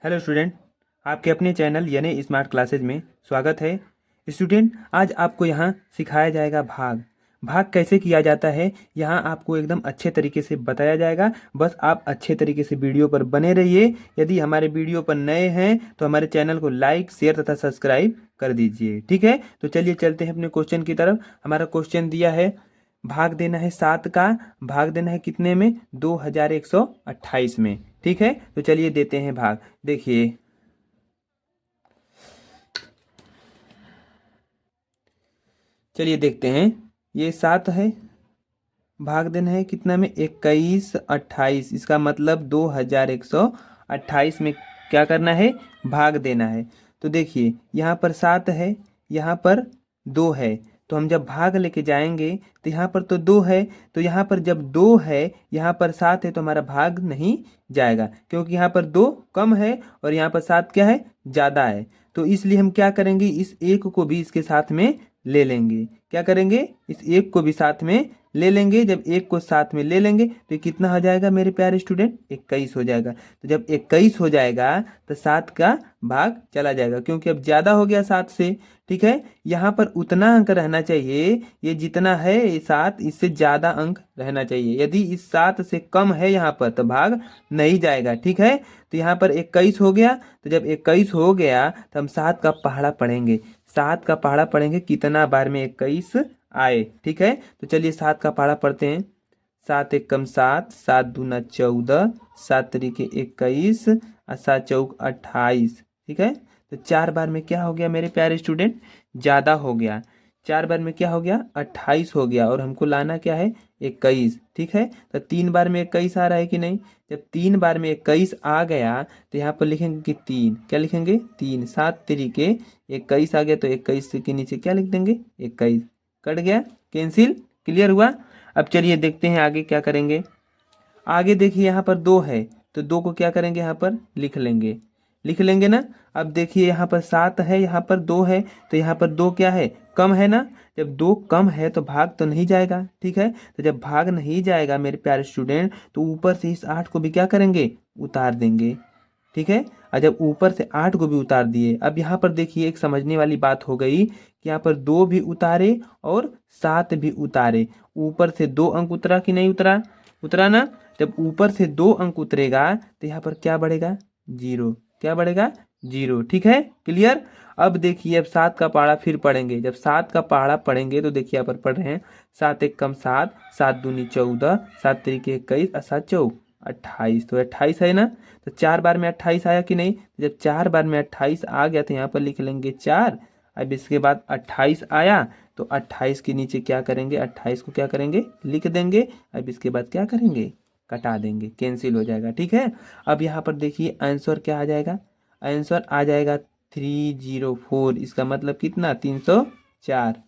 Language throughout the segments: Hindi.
हेलो स्टूडेंट, आपके अपने चैनल यानी स्मार्ट क्लासेज में स्वागत है। स्टूडेंट, आज आपको यहाँ सिखाया जाएगा भाग। भाग कैसे किया जाता है यहाँ आपको एकदम अच्छे तरीके से बताया जाएगा। बस आप अच्छे तरीके से वीडियो पर बने रहिए। यदि हमारे वीडियो पर नए हैं तो हमारे चैनल को लाइक, शेयर तथा सब्सक्राइब कर दीजिए। ठीक है, तो चलिए चलते हैं अपने क्वेश्चन की तरफ। हमारा क्वेश्चन दिया है, भाग देना है 7 का। भाग देना है कितने में? 2128 में। ठीक है, तो चलिए देते हैं भाग। देखिए, चलिए देखते हैं। ये 7 है, भाग देना है कितना में? 2128। इसका मतलब 2128 में क्या करना है? भाग देना है। तो देखिए, यहाँ पर 7 है, यहाँ पर 2 है। तो हम जब भाग लेके जाएंगे तो यहाँ पर तो 2 है, तो यहाँ पर जब 2 है, यहाँ पर 7 है, तो हमारा भाग नहीं जाएगा, क्योंकि यहाँ पर 2 कम है और यहाँ पर 7 क्या है? ज़्यादा है। तो इसलिए हम क्या करेंगे, इस एक को भी इसके साथ में ले लेंगे। क्या करेंगे? इस एक को भी साथ में ले लेंगे। जब एक को साथ में ले लेंगे तो ये कितना हो जाएगा मेरे प्यारे स्टूडेंट? 21 हो जाएगा। तो जब 21 हो जाएगा तो 7 का भाग चला जाएगा, क्योंकि अब ज़्यादा हो गया 7 से। ठीक है, यहाँ पर उतना अंक रहना चाहिए, ये जितना है ये 7, इससे ज़्यादा अंक रहना चाहिए। यदि इस 7 से कम है यहाँ पर तो भाग नहीं जाएगा। ठीक है, तो यहाँ पर 21 हो गया। तो जब 21 हो गया तो हम 7 का पहाड़ा पढ़ेंगे। 7 का पहाड़ा पढ़ेंगे कितना बार में 21 आए। ठीक है, तो चलिए 7 का पहाड़ा पढ़ते हैं। 7 एकम 7, 7 दूना 14, 7 तरीके 21 और 7 चौक 28। ठीक है, तो 4 बार में क्या हो गया मेरे प्यारे स्टूडेंट? ज़्यादा हो गया। 4 बार में क्या हो गया? 28 हो गया, और हमको लाना क्या है? 21। ठीक है, तो 3 बार में 21 आ रहा है कि नहीं? जब 3 बार में 21 आ गया तो यहाँ पर लिखेंगे कि 3। क्या लिखेंगे? 3। 7 तरीके 21 आ गया, तो 21 के नीचे क्या लिख देंगे? 21। कट गया, कैंसिल। क्लियर हुआ? अब चलिए देखते हैं आगे क्या करेंगे। आगे देखिए, यहाँ पर 2 है, तो 2 को क्या करेंगे? यहाँ पर लिख लेंगे। लिख लेंगे ना। अब देखिए, यहाँ पर 7 है, यहाँ पर 2 है, तो यहाँ पर 2 क्या है? कम है ना। जब 2 कम है तो भाग तो नहीं जाएगा। ठीक है, तो जब भाग नहीं जाएगा मेरे प्यारे स्टूडेंट, तो ऊपर से इस 8 को भी क्या करेंगे? उतार देंगे। ठीक है, और जब ऊपर से 8 को भी उतार दिए, अब यहाँ पर देखिए एक समझने वाली बात हो गई कि यहाँ पर 2 भी उतारे और 7 भी उतारे। ऊपर से 2 अंक उतरा कि नहीं उतरा? उतरा ना। जब ऊपर से 2 अंक उतरेगा तो यहाँ पर क्या बढ़ेगा? 0। क्या बढ़ेगा? 0। ठीक है, क्लियर। अब देखिए, अब 7 का पहाड़ा फिर पढ़ेंगे। जब 7 का पहाड़ा पढ़ेंगे तो देखिए यहाँ पर पढ़ रहे हैं। 7 एकम 7, 7 दूनी 14, 7 तरीके 21 और 7 चौक 28। तो 28 है ना। तो 4 बार में 28 आया कि नहीं? जब 4 बार में 28 आ गया तो यहाँ पर लिख लेंगे 4। अब इसके बाद 28 आया तो 28 के नीचे क्या करेंगे? 28 को क्या करेंगे? लिख देंगे। अब इसके बाद क्या करेंगे? कटा देंगे, कैंसिल हो जाएगा। ठीक है, अब यहाँ पर देखिए आंसर क्या आ जाएगा? आंसर आ जाएगा 304। इसका मतलब कितना? 304।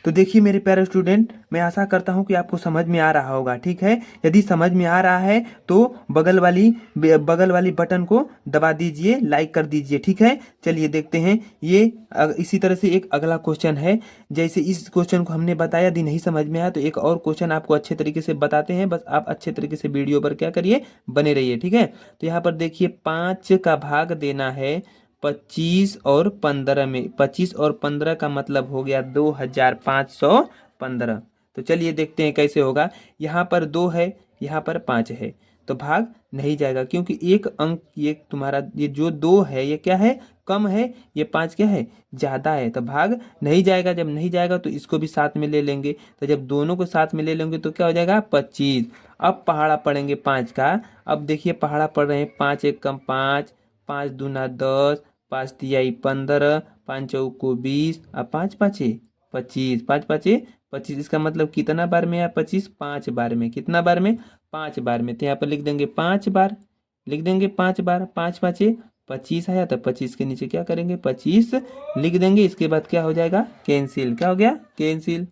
तो देखिए मेरे प्यारे स्टूडेंट, मैं आशा करता हूँ कि आपको समझ में आ रहा होगा। ठीक है, यदि समझ में आ रहा है तो बगल वाली बटन को दबा दीजिए, लाइक कर दीजिए। ठीक है, चलिए देखते हैं। ये इसी तरह से एक अगला क्वेश्चन है। जैसे इस क्वेश्चन को हमने बताया, यदि नहीं समझ में आया तो एक और क्वेश्चन आपको अच्छे तरीके से बताते हैं। बस आप अच्छे तरीके से वीडियो पर क्या करिए? बने रहिए। ठीक है, तो यहाँ पर देखिए 5 का भाग देना है 25 और 15 में। 25 और 15 का मतलब हो गया 2515। तो चलिए देखते हैं कैसे होगा। यहाँ पर 2 है, यहाँ पर 5 है, तो भाग नहीं जाएगा, क्योंकि एक अंक ये तुम्हारा, ये जो 2 है ये क्या है? कम है। ये 5 क्या है? ज़्यादा है, तो भाग नहीं जाएगा। जब नहीं जाएगा तो इसको भी साथ में ले लेंगे। तो जब दोनों को साथ में ले लेंगे तो क्या हो जाएगा? 25। अब पहाड़ा पढ़ेंगे 5 का। अब देखिए पहाड़ा पढ़ रहे हैं। 5 एकम 5, 5 दूना 10, 5 तिहाई 15, 5 चौको 20 और 5 पाँचे 25। 5 पाँचे 25। इसका मतलब कितना बार में? 25 5 बार में। कितना बार में? 5 बार में। तो यहाँ पर लिख देंगे 5 बार। लिख देंगे 5 बार। 5 पाँचे 25 आया, तो 25 के नीचे क्या करेंगे? 25 लिख देंगे। इसके बाद क्या हो जाएगा? कैंसिल। क्या हो गया? कैंसिल।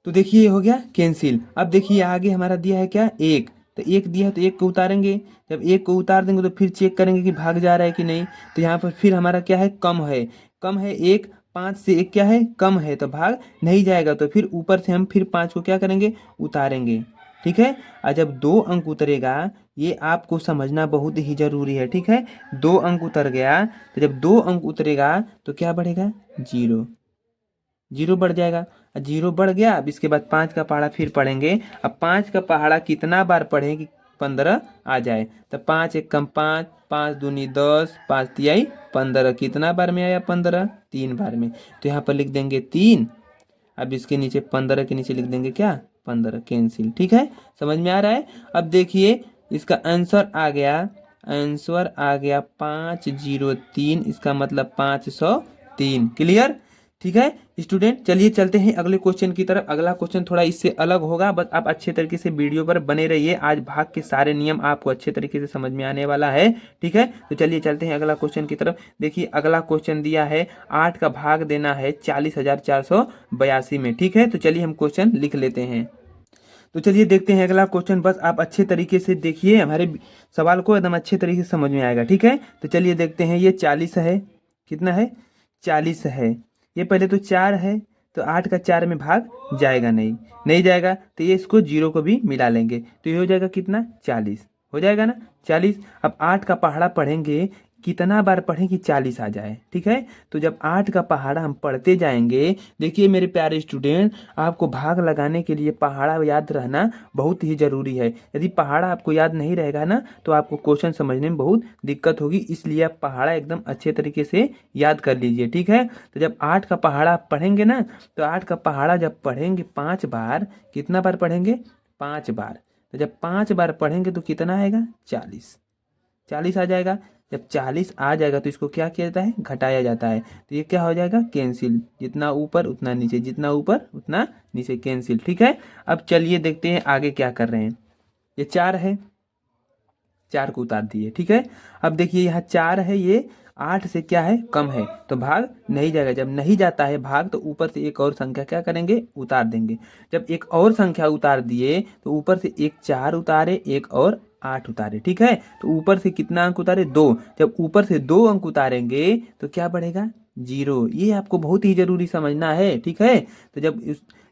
तो देखिए ये हो गया कैंसिल। अब देखिए आगे हमारा दिया है क्या? 1। तो 1 दिया है तो 1 को उतारेंगे। जब 1 को उतार देंगे तो फिर चेक करेंगे कि भाग जा रहा है कि नहीं। तो यहाँ पर फिर हमारा क्या है? कम है। कम है 1। 5 से 1 क्या है? कम है, तो भाग नहीं जाएगा। तो फिर ऊपर से हम फिर 5 को क्या करेंगे? उतारेंगे। ठीक है। और जब 2 अंक उतरेगा, ये आपको समझना बहुत ही जरूरी है, ठीक है। 2 अंक उतर गया, तो जब 2 अंक उतरेगा तो क्या बढ़ेगा, 0, 0 बढ़ जाएगा। और 0 बढ़ गया, अब इसके बाद 5 का पहाड़ा फिर पढ़ेंगे। अब 5 का पहाड़ा कितना बार पढ़ें कि 15 आ जाए, तो 5 एक कम 5, 5 दूनी 10, 5 तिहाई 15, कितना बार में आया 15, 3 बार में। तो यहाँ पर लिख देंगे 3। अब इसके नीचे 15 के नीचे लिख देंगे क्या, 15, कैंसिल, ठीक है। समझ में आ रहा है। अब देखिए इसका आंसर आ गया, आंसर आ गया 503, इसका मतलब 503। क्लियर, ठीक है स्टूडेंट। चलिए चलते हैं अगले क्वेश्चन की तरफ। अगला क्वेश्चन थोड़ा इससे अलग होगा, बस आप अच्छे तरीके से वीडियो पर बने रहिए। आज भाग के सारे नियम आपको अच्छे तरीके से समझ में आने वाला है, ठीक है। तो चलिए चलते हैं अगला क्वेश्चन की तरफ। देखिए अगला क्वेश्चन दिया है 8 का भाग देना है 40,482 में, ठीक है। तो चलिए हम क्वेश्चन लिख लेते हैं। तो चलिए देखते हैं अगला क्वेश्चन। बस आप अच्छे तरीके से देखिए, हमारे सवाल को एकदम अच्छे तरीके से समझ में आएगा, ठीक है। तो चलिए देखते हैं, ये 40 है, कितना है, 40 है। ये पहले तो 4 है, तो 8 का 4 में भाग जाएगा नहीं, नहीं जाएगा, तो ये इसको 0 को भी मिला लेंगे, तो ये हो जाएगा कितना, 40 हो जाएगा ना, 40। अब 8 का पहाड़ा पढ़ेंगे, कितना बार पढ़ें कि 40 आ जाए, ठीक है। तो जब 8 का पहाड़ा हम पढ़ते जाएंगे, देखिए मेरे प्यारे स्टूडेंट, आपको भाग लगाने के लिए पहाड़ा याद रहना बहुत ही जरूरी है। यदि पहाड़ा आपको याद नहीं रहेगा ना, तो आपको क्वेश्चन समझने में बहुत दिक्कत होगी, इसलिए आप पहाड़ा एकदम अच्छे तरीके से याद कर लीजिए, ठीक है। तो जब 8 का पहाड़ा आप पढ़ेंगे ना, तो 8 का पहाड़ा जब पढ़ेंगे 5 बार, कितना बार पढ़ेंगे, 5 बार। तो जब 5 बार पढ़ेंगे तो कितना आएगा, 40, 40 आ जाएगा। जब 40 आ जाएगा तो इसको क्या किया जाता है, घटाया जाता है, तो ये क्या हो जाएगा, कैंसिल, जितना ऊपर उतना नीचे, जितना ऊपर उतना नीचे, कैंसिल, ठीक है। अब चलिए देखते हैं आगे क्या कर रहे हैं। ये 4 है, 4 को उतार दिए, ठीक है। अब देखिए यहाँ 4 है, ये 8 से क्या है, कम है, तो भाग नहीं जाएगा। जब नहीं जाता है भाग, तो ऊपर से एक और संख्या क्या करेंगे, उतार देंगे। जब एक और संख्या उतार दिए, तो ऊपर से एक 4 उतारे, एक और 8 उतारे, ठीक है। तो ऊपर से कितना अंक उतारे, 2। जब ऊपर से 2 अंक उतारेंगे तो क्या बढ़ेगा, 0। ये आपको बहुत ही जरूरी समझना है, ठीक है। तो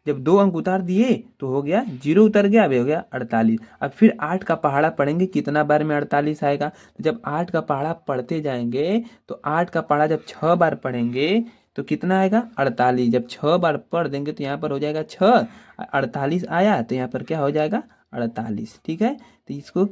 जब 2 अंक उतार दिए तो हो गया 0, उतर गया, अब हो गया 48। अब फिर 8 का पहाड़ा पढ़ेंगे, कितना बार में 48 आएगा, तो जब 8 का पहाड़ा पढ़ते जाएंगे, तो 8 का पहाड़ा जब 6 बार पढ़ेंगे तो कितना आएगा, 48। जब 6 बार पढ़ देंगे तो यहाँ पर हो जाएगा 6, 48 आया, तो यहाँ पर क्या हो जाएगा, 48, ठीक है। तो इसको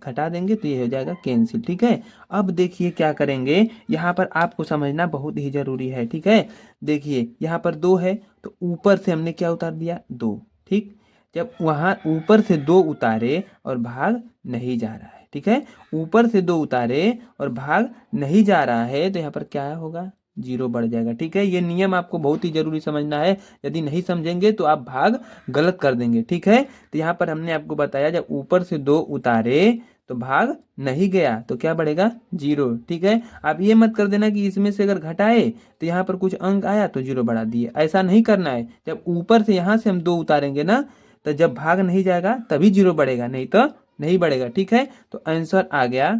घटा देंगे तो ये हो जाएगा कैंसिल, ठीक है। अब देखिए क्या करेंगे, यहाँ पर आपको समझना बहुत ही जरूरी है, ठीक है। देखिए यहाँ पर 2 है, तो ऊपर से हमने क्या उतार दिया, 2, ठीक। जब वहाँ ऊपर से 2 उतारे और भाग नहीं जा रहा है, ठीक है, ऊपर से 2 उतारे और भाग नहीं जा रहा है, तो यहाँ पर क्या होगा, 0 बढ़ जाएगा, ठीक है। ये नियम आपको बहुत ही जरूरी समझना है, यदि नहीं समझेंगे तो आप भाग गलत कर देंगे, ठीक है। तो यहाँ पर हमने आपको बताया, जब ऊपर से 2 उतारे तो भाग नहीं गया, तो क्या बढ़ेगा, 0, ठीक है। आप ये मत कर देना कि इसमें से अगर घटाए तो यहाँ पर कुछ अंक आया तो 0 बढ़ा दिए, ऐसा नहीं करना है। जब ऊपर से यहाँ से हम 2 उतारेंगे ना, तो जब भाग नहीं जाएगा तभी 0 बढ़ेगा, नहीं तो नहीं बढ़ेगा, ठीक है। तो आंसर आ गया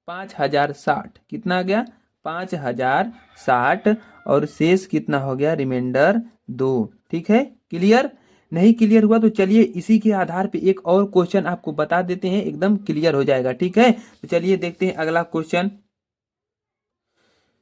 5060, कितना आ गया, 5060, और शेष कितना हो गया, रिमाइंडर 2, ठीक है। क्लियर, नहीं क्लियर हुआ तो चलिए इसी के आधार पे एक और क्वेश्चन आपको बता देते हैं, एकदम क्लियर हो जाएगा, ठीक है। तो चलिए देखते हैं अगला क्वेश्चन।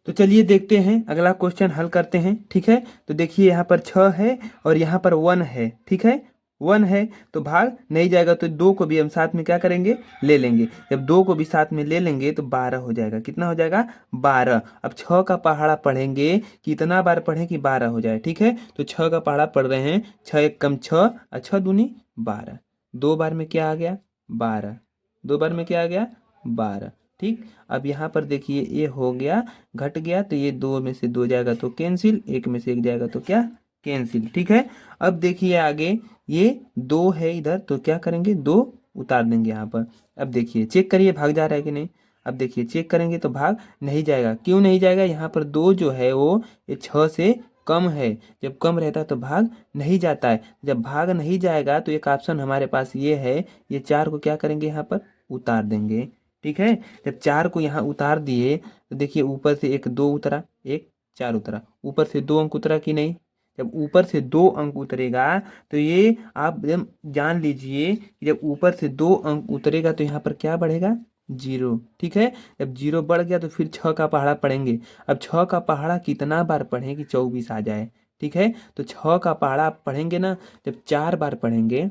तो चलिए देखते हैं अगला क्वेश्चन हल करते हैं, ठीक है। तो देखिए यहाँ पर 6 है और यहाँ पर 1 है, ठीक है, 1 है, तो भाग नहीं जाएगा, तो 2 को भी हम साथ में क्या करेंगे, ले लेंगे। जब 2 को भी साथ में ले लेंगे तो 12 हो जाएगा, कितना हो जाएगा, 12। अब 6 का पहाड़ा पढ़ेंगे, कितना बार पढ़ें कि 12 हो जाए, ठीक है। तो 6 का पहाड़ा पढ़ रहे हैं, 6 एक कम 6 और 6 दूनी 12, 2 बार में क्या आ गया, 12, 2 बार में क्या आ गया, 12, ठीक। अब यहाँ पर देखिए ये हो गया, घट गया, तो ये 2 में से 2 जाएगा तो कैंसिल, 1 में से 1 जाएगा तो क्या, कैंसिल, ठीक है। अब देखिए आगे, ये 2 है इधर, तो क्या करेंगे, 2 उतार देंगे यहाँ पर। अब देखिए चेक करिए भाग जा रहा है कि नहीं। अब देखिए चेक करेंगे तो भाग नहीं जाएगा, क्यों नहीं जाएगा, यहाँ पर 2 जो है वो ये 6 से कम है, जब कम रहता है तो भाग नहीं जाता है। जब भाग नहीं जाएगा तो एक ऑप्शन हमारे पास ये है, ये 4 को क्या करेंगे, यहाँ पर उतार देंगे, ठीक है। जब 4 को यहाँ उतार दिए तो देखिए ऊपर से एक 2 उतरा, एक 4 उतरा, ऊपर से 2 अंक उतरा कि नहीं, जब ऊपर से 2 अंक उतरेगा तो ये आप एकदम जान लीजिए कि जब ऊपर से 2 अंक उतरेगा तो यहाँ पर क्या बढ़ेगा, 0। ठीक है, जब 0 बढ़ गया तो फिर 6 का पहाड़ा पढ़ेंगे। अब 6 का पहाड़ा कितना बार पढ़ें कि 24 आ जाए। ठीक है, तो 6 का पहाड़ा आप पढ़ेंगे ना, जब 4 बार पढ़ेंगे,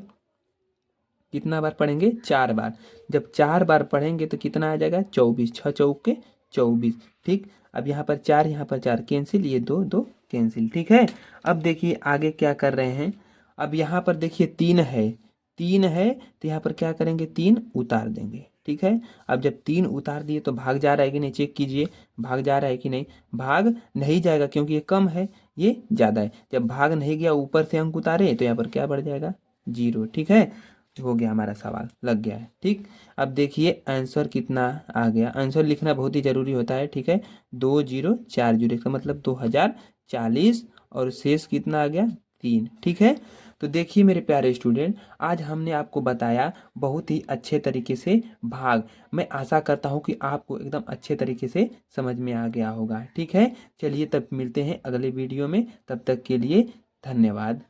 कितना बार पढ़ेंगे, 4 बार। जब 4 बार पढ़ेंगे तो कितना आ जाएगा, 24, 6 चौके 24। ठीक, अब यहाँ पर 4, यहाँ पर 4 कैंसिल, ये 2 2 कैंसिल। ठीक है, अब देखिए आगे क्या कर रहे हैं। अब यहाँ पर देखिए 3 है, 3 है तो यहाँ पर क्या करेंगे, 3 उतार देंगे। ठीक है, अब जब 3 उतार दिए तो भाग जा रहा है कि नहीं, चेक कीजिए भाग जा रहा है कि नहीं। भाग नहीं जाएगा क्योंकि ये कम है, ये ज़्यादा है। जब भाग नहीं गया, ऊपर से अंक उतारे तो यहाँ पर क्या बढ़ जाएगा, 0। ठीक है, हो गया, हमारा सवाल लग गया है। ठीक, अब देखिए आंसर कितना आ गया। आंसर लिखना बहुत ही ज़रूरी होता है। ठीक है, 2040, इसका मतलब 2040, और शेष कितना आ गया, 3। ठीक है, तो देखिए मेरे प्यारे स्टूडेंट, आज हमने आपको बताया बहुत ही अच्छे तरीके से भाग। मैं आशा करता हूँ कि आपको एकदम अच्छे तरीके से समझ में आ गया होगा। ठीक है, चलिए तब मिलते हैं अगले वीडियो में, तब तक के लिए धन्यवाद।